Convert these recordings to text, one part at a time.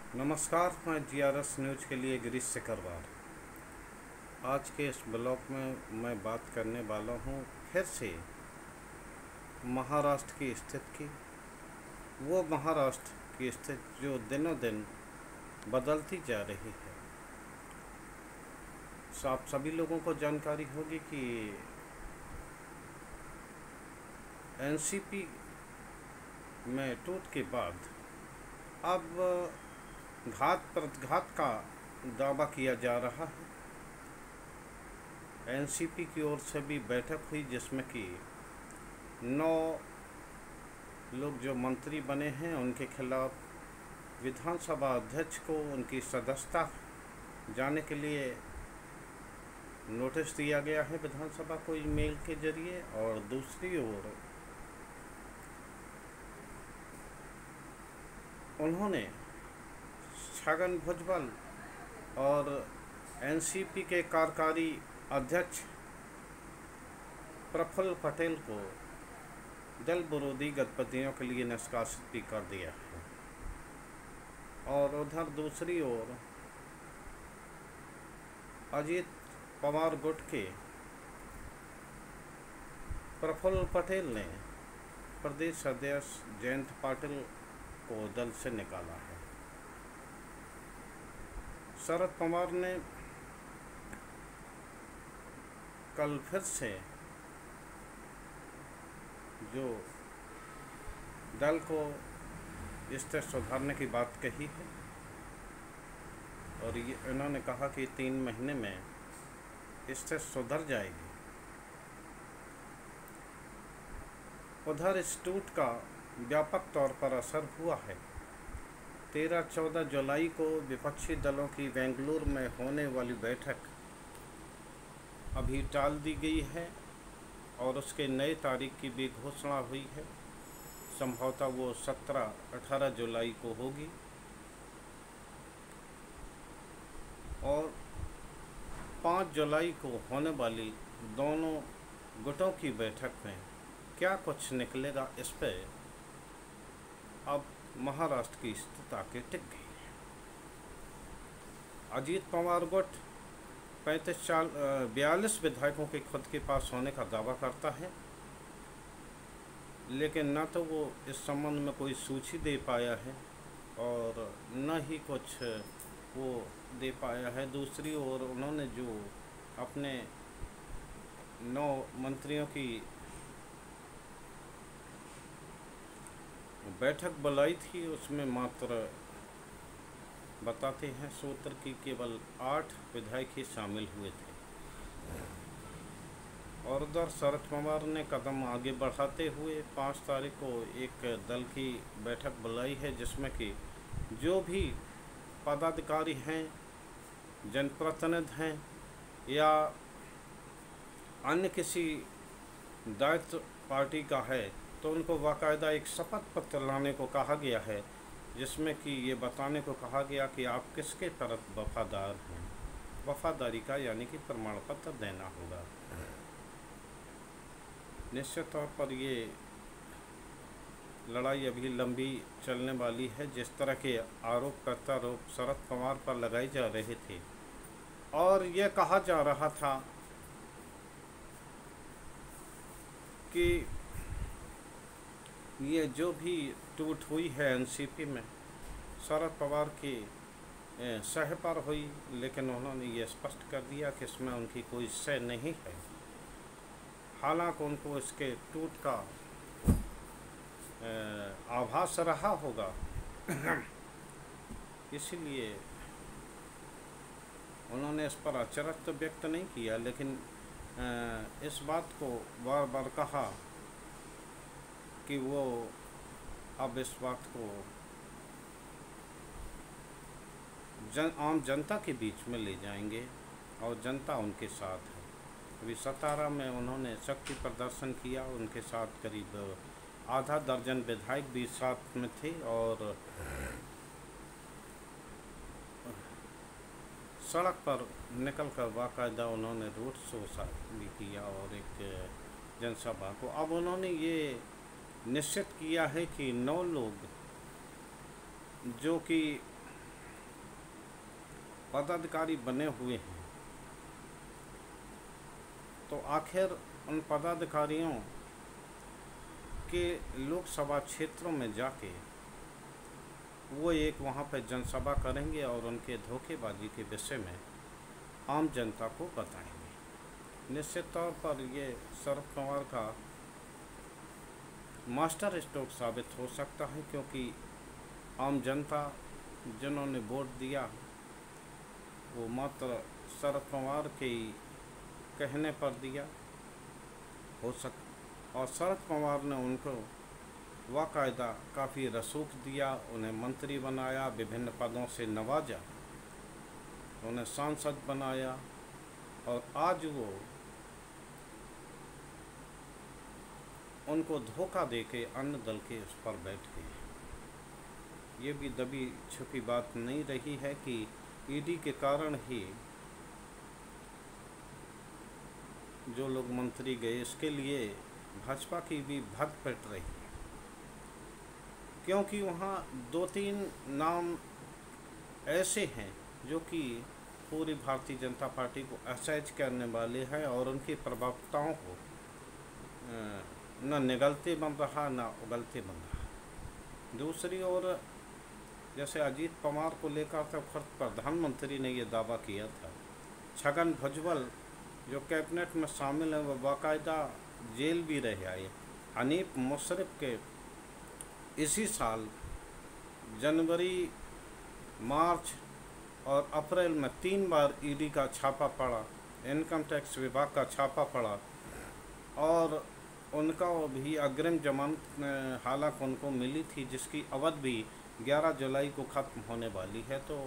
नमस्कार, मैं GRS news के लिए गिरीश सिकरवार। आज के इस ब्लॉग में मैं बात करने वाला हूँ फिर से महाराष्ट्र की स्थिति की। वो महाराष्ट्र की स्थिति जो दिनों दिन बदलती जा रही है। आप सभी लोगों को जानकारी होगी कि एनसीपी में टूट के बाद अब घात प्रतिघात का दावा किया जा रहा है। एनसीपी की ओर से भी बैठक हुई जिसमें कि 9 लोग जो मंत्री बने हैं उनके खिलाफ विधानसभा अध्यक्ष को उनकी सदस्यता जाने के लिए नोटिस दिया गया है विधानसभा को ईमेल के जरिए। और दूसरी ओर उन्होंने छगन भुजबल और एनसीपी के कार्यकारी अध्यक्ष प्रफुल्ल पटेल को दल विरोधी गतिविधियों के लिए निष्कासित भी कर दिया है। और उधर दूसरी ओर अजीत पवार गुट के प्रफुल्ल पटेल ने प्रदेश अध्यक्ष जयंत पाटिल को दल से निकाला है। शरद पवार ने कल फिर से जो दल को स्थिति सुधारने की बात कही है और ये इन्होंने कहा कि 3 महीने में स्थिति सुधर जाएगी। उधर इस टूट का व्यापक तौर पर असर हुआ है। 13-14 जुलाई को विपक्षी दलों की बेंगलुरु में होने वाली बैठक अभी टाल दी गई है और उसके नए तारीख की भी घोषणा हुई है। संभवतः वो 17-18 जुलाई को होगी। और 5 जुलाई को होने वाली दोनों गुटों की बैठक में क्या कुछ निकलेगा, इस पर अब महाराष्ट्र की स्थिति आके टिक गई है। अजीत पवार गुट 42 विधायकों के खुद के पास होने का दावा करता है, लेकिन न तो वो इस संबंध में कोई सूची दे पाया है और न ही कुछ वो दे पाया है। दूसरी ओर उन्होंने जो अपने 9 मंत्रियों की बैठक बुलाई थी उसमें मात्र बताते हैं सूत्र की केवल 8 विधायक ही शामिल हुए थे। और उधर शरद पवार ने कदम आगे बढ़ाते हुए 5 तारीख को एक दल की बैठक बुलाई है जिसमें कि जो भी पदाधिकारी हैं, जनप्रतिनिधि हैं या अन्य किसी दायित्व पार्टी का है तो उनको बाकायदा एक शपथ पत्र लाने को कहा गया है जिसमें कि ये बताने को कहा गया कि आप किसके तरफ वफादार हैं। वफादारी का यानी कि प्रमाण पत्र देना होगा। निश्चित तौर पर ये लड़ाई अभी लंबी चलने वाली है। जिस तरह के आरोप प्रत्यारोप शरद पवार पर लगाए जा रहे थे और ये कहा जा रहा था कि ये जो भी टूट हुई है एनसीपी में शरद पवार की सह पर हुई, लेकिन उन्होंने ये स्पष्ट कर दिया कि इसमें उनकी कोई सह नहीं है। हालांकि उनको इसके टूट का आभास रहा होगा इसलिए उन्होंने इस पर अचरज तो व्यक्त नहीं किया, लेकिन इस बात को बार बार कहा कि वो अब इस बात को आम जनता के बीच में ले जाएंगे और जनता उनके साथ है। अभी सतारा में उन्होंने शक्ति प्रदर्शन किया, उनके साथ करीब आधा दर्जन विधायक भी साथ में थे और सड़क पर निकलकर बाकायदा उन्होंने रोड शो भी किया और एक जनसभा को। अब उन्होंने ये निश्चित किया है कि 9 लोग जो कि पदाधिकारी बने हुए हैं, तो आखिर उन पदाधिकारियों के लोकसभा क्षेत्रों में जाके वो एक वहाँ पर जनसभा करेंगे और उनके धोखेबाजी के विषय में आम जनता को बताएंगे। निश्चित तौर पर ये शरद पवार का मास्टर स्ट्रोक साबित हो सकता है, क्योंकि आम जनता जिन्होंने वोट दिया वो मात्र शरद पवार के ही कहने पर दिया हो और शरद पवार ने उनको बाकायदा काफ़ी रसूख दिया, उन्हें मंत्री बनाया, विभिन्न पदों से नवाजा, उन्हें सांसद बनाया, और आज वो उनको धोखा देके अन्य दल के उस पर बैठ गए। ये भी दबी छुपी बात नहीं रही है कि ईडी के कारण ही जो लोग मंत्री गए, इसके लिए भाजपा की भी भग पिट रही है, क्योंकि वहाँ 2-3 नाम ऐसे हैं जो कि पूरी भारतीय जनता पार्टी को असहज करने वाले हैं और उनकी प्रवक्ताओं को न निगलते बन रहा न उगलते बन रहा। दूसरी ओर जैसे अजीत पवार को लेकर तो खुद प्रधानमंत्री ने ये दावा किया था, छगन भुजबल जो कैबिनेट में शामिल हैं वो बाकायदा जेल भी रह आए। हनीफ मुशर्रफ के इसी साल जनवरी, मार्च और अप्रैल में 3 बार ईडी का छापा पड़ा, इनकम टैक्स विभाग का छापा पड़ा, और उनका भी अग्रिम जमानत हालांकि उनको मिली थी, जिसकी अवधि भी 11 जुलाई को ख़त्म होने वाली है। तो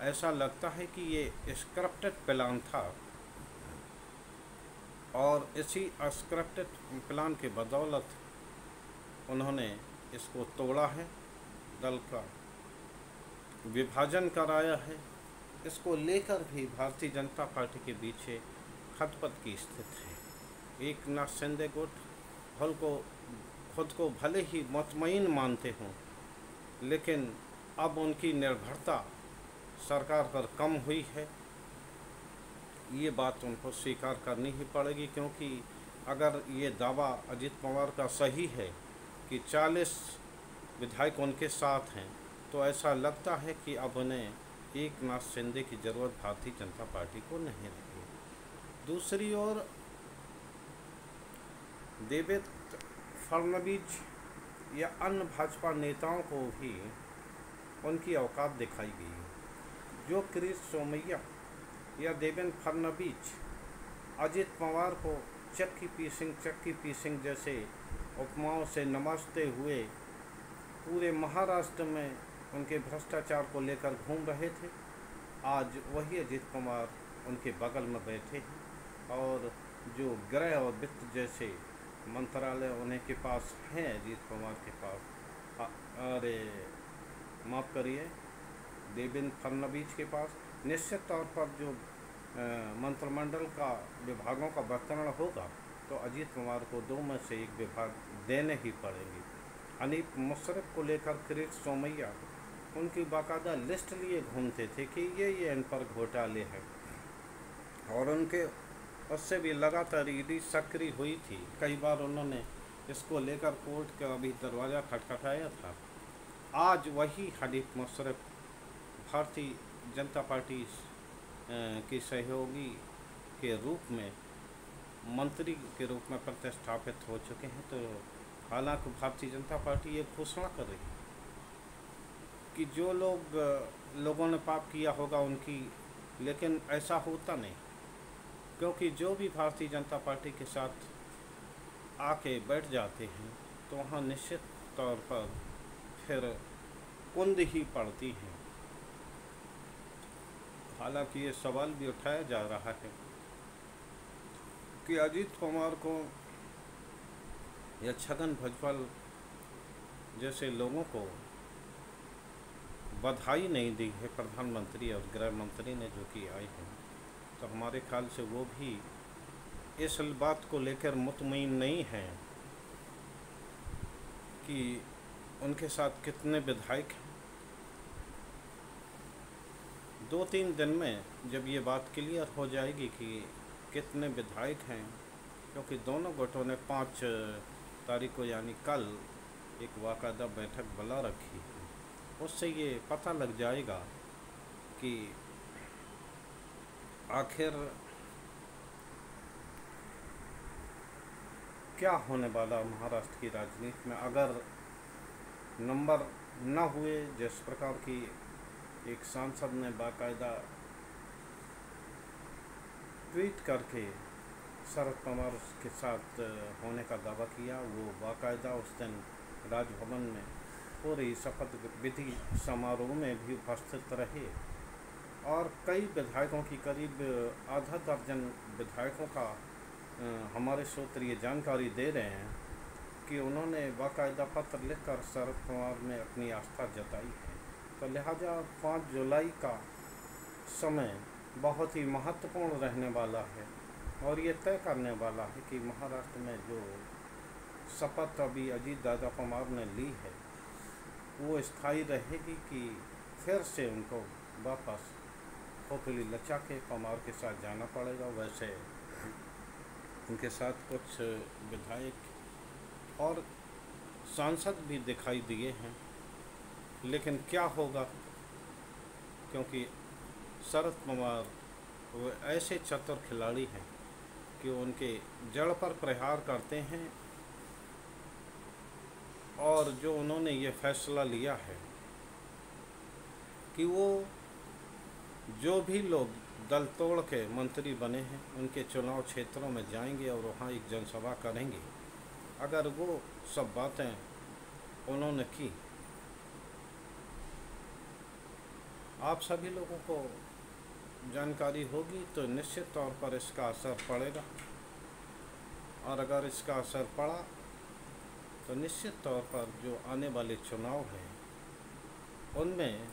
ऐसा लगता है कि ये स्क्रिप्टेड प्लान था, और इसी स्क्रिप्टेड प्लान के बदौलत उन्होंने इसको तोड़ा है, दल का विभाजन कराया है। इसको लेकर भी भारतीय जनता पार्टी के पीछे खतपत की स्थिति है। एक नाथ शिंदे गुट खुद को भले ही मुतमईन मानते हों, लेकिन अब उनकी निर्भरता सरकार पर कम हुई है, ये बात उनको स्वीकार करनी ही पड़ेगी। क्योंकि अगर ये दावा अजीत पवार का सही है कि 40 विधायक उनके साथ हैं, तो ऐसा लगता है कि अब उन्हें एक नाथ शिंदे की ज़रूरत भारतीय जनता पार्टी को नहीं रही। दूसरी ओर देवेंद्र फडणवीस या अन्य भाजपा नेताओं को भी उनकी औकात दिखाई गई। जो किरीट सोमैया या देवेंद्र फडणवीस अजीत पवार को चक्की पीसिंग जैसे उपमाओं से नमस्ते हुए पूरे महाराष्ट्र में उनके भ्रष्टाचार को लेकर घूम रहे थे, आज वही अजीत पवार उनके बगल में बैठे हैं, और जो गृह और वित्त जैसे मंत्रालय उन्हें के पास हैं, अजीत पवार के पास, अरे माफ़ करिए, देवेंद्र फडणवीस के पास, निश्चित तौर पर जो मंत्रिमंडल का विभागों का वितरण होगा तो अजीत पवार को 2 में से 1 विभाग देने ही पड़ेंगे। हनीफ मुशर्रफ को लेकर किरीट सोमैया उनकी बाकायदा लिस्ट लिए घूमते थे कि ये इन पर घोटाले हैं, और उनके उससे भी लगातार ईडी सक्रिय हुई थी। कई बार उन्होंने इसको लेकर कोर्ट का भी दरवाज़ा खटखटाया था। आज वही हनीफ मुशर्रफ भारतीय जनता पार्टी की सहयोगी के रूप में मंत्री के रूप में प्रतिष्ठापित हो चुके हैं। तो हालांकि भारतीय जनता पार्टी ये घोषणा कर रही है कि जो लोगों ने पाप किया होगा उनकी, लेकिन ऐसा होता नहीं, क्योंकि जो भी भारतीय जनता पार्टी के साथ आके बैठ जाते हैं तो वहाँ निश्चित तौर पर फिर कुंद ही पड़ती है। हालांकि ये सवाल भी उठाया जा रहा है कि अजीत पवार को या छगन भुजबल जैसे लोगों को बधाई नहीं दी है प्रधानमंत्री और गृह मंत्री ने जो कि आए हैं, तो हमारे ख्याल से वो भी इस बात को लेकर मुतमईन नहीं हैं कि उनके साथ कितने विधायक हैं। 2-3 दिन में जब ये बात क्लियर हो जाएगी कि कितने विधायक हैं, क्योंकि दोनों गुटों ने 5 तारीख को यानी कल एक बाकायदा बैठक बुला रखी है, उससे ये पता लग जाएगा कि आखिर क्या होने वाला महाराष्ट्र की राजनीति में। अगर नंबर न हुए, जिस प्रकार की एक सांसद ने बाकायदा ट्वीट करके शरद पवार के साथ होने का दावा किया, वो बाकायदा उस दिन राजभवन में पूरी शपथ विधि समारोह में भी उपस्थित रहे और कई विधायकों की करीब आधा दर्जन विधायकों का हमारे सूत्र ये जानकारी दे रहे हैं कि उन्होंने बाकायदा पत्र लिखकर शरद पवार में अपनी आस्था जताई है। तो लिहाजा 5 जुलाई का समय बहुत ही महत्वपूर्ण रहने वाला है और ये तय करने वाला है कि महाराष्ट्र में जो शपथ अभी अजीत दादा पवार ने ली है वो स्थायी रहेगी कि फिर से उनको वापस खोखली लचा के पवार के साथ जाना पड़ेगा। वैसे उनके साथ कुछ विधायक और सांसद भी दिखाई दिए हैं, लेकिन क्या होगा, क्योंकि शरद पवार वो ऐसे चतुर खिलाड़ी हैं कि उनके जड़ पर प्रहार करते हैं और जो उन्होंने ये फैसला लिया है कि वो जो भी लोग दल तोड़ के मंत्री बने हैं उनके चुनाव क्षेत्रों में जाएंगे और वहाँ एक जनसभा करेंगे। अगर वो सब बातें उन्होंने की, आप सभी लोगों को जानकारी होगी, तो निश्चित तौर पर इसका असर पड़ेगा और अगर इसका असर पड़ा तो निश्चित तौर पर जो आने वाले चुनाव हैं उनमें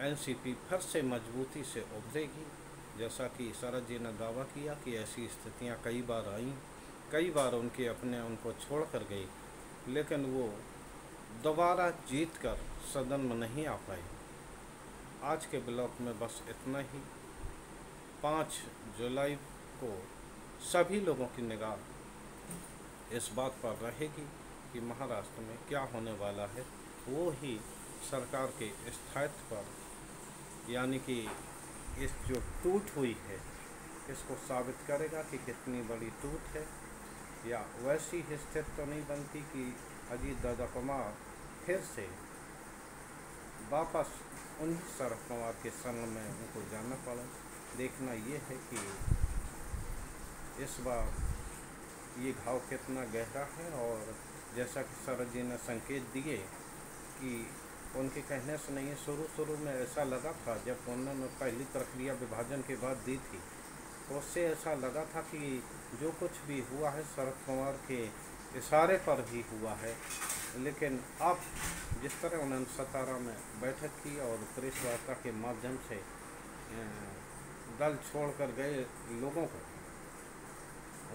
एनसीपी फिर से मजबूती से उभरेगी। जैसा कि शरद जी ने दावा किया कि ऐसी स्थितियां कई बार आईं, कई बार उनके अपने उनको छोड़ कर गई, लेकिन वो दोबारा जीत कर सदन में नहीं आ पाए। आज के ब्लॉग में बस इतना ही। 5 जुलाई को सभी लोगों की निगाह इस बात पर रहेगी कि महाराष्ट्र में क्या होने वाला है। वो ही सरकार के स्थायित्व पर, यानी कि इस जो टूट हुई है इसको साबित करेगा कि कितनी बड़ी टूट है, या वैसी स्थिति तो नहीं बनती कि अजीत दादा पवार फिर से वापस उन्हीं शरद पवार के संग में उनको जाना पड़ा। देखना ये है कि इस बार ये घाव कितना गहरा है। और जैसा कि शरद जी ने संकेत दिए कि उनके कहने से नहीं, शुरू में ऐसा लगा था जब उन्होंने पहली प्रक्रिया विभाजन के बाद दी थी तो उससे ऐसा लगा था कि जो कुछ भी हुआ है शरद पवार के इशारे पर ही हुआ है। लेकिन अब जिस तरह उन्होंने 17 में बैठक की और प्रेस वार्ता के माध्यम से दल छोड़कर गए लोगों को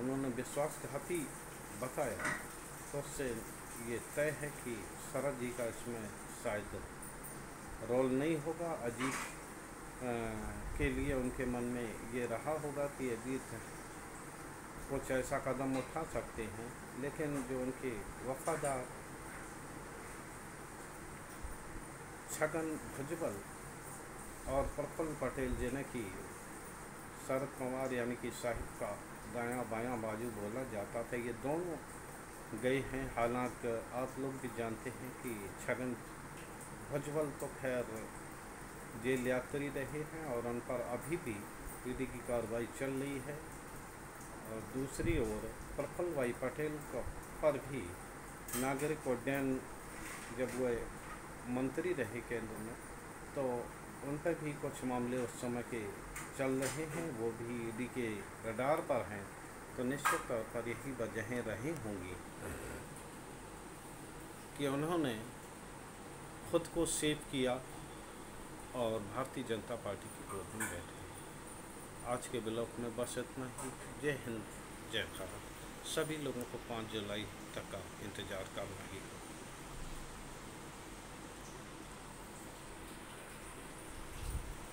उन्होंने विश्वासघाती बताया, तो उससे ये तय है कि शरद जी का इसमें शायद रोल नहीं होगा। अजीत के लिए उनके मन में ये रहा होगा कि अजीत कुछ ऐसा कदम उठा सकते हैं, लेकिन जो उनके वफादार छगन भुजबल और प्रफुल्ल पटेल, जिन्हें कि शरद पवार यानी कि साहिब का दायां बायां बाजू बोला जाता था, ये दोनों गए हैं। हालांकि आप लोग भी जानते हैं कि छगन भुजबल तो खैर जेल यात्री रहे हैं और उन पर अभी भी ईडी की कार्रवाई चल रही है। और दूसरी ओर प्रफुल्ल भाई पटेल पर भी नागरिक उड्डयन, जब वह मंत्री रहे केंद्र में, तो उन पर भी कुछ मामले उस समय के चल रहे हैं, वो भी ईडी के रडार पर हैं। तो निश्चित तौर पर यही वजहें रही होंगी कि उन्होंने खुद को सेव किया और भारतीय जनता पार्टी की गोद में बैठे। आज के ब्लॉग में बस इतना ही। जय हिंद, जय भारत। सभी लोगों को 5 जुलाई तक का इंतज़ार करना ही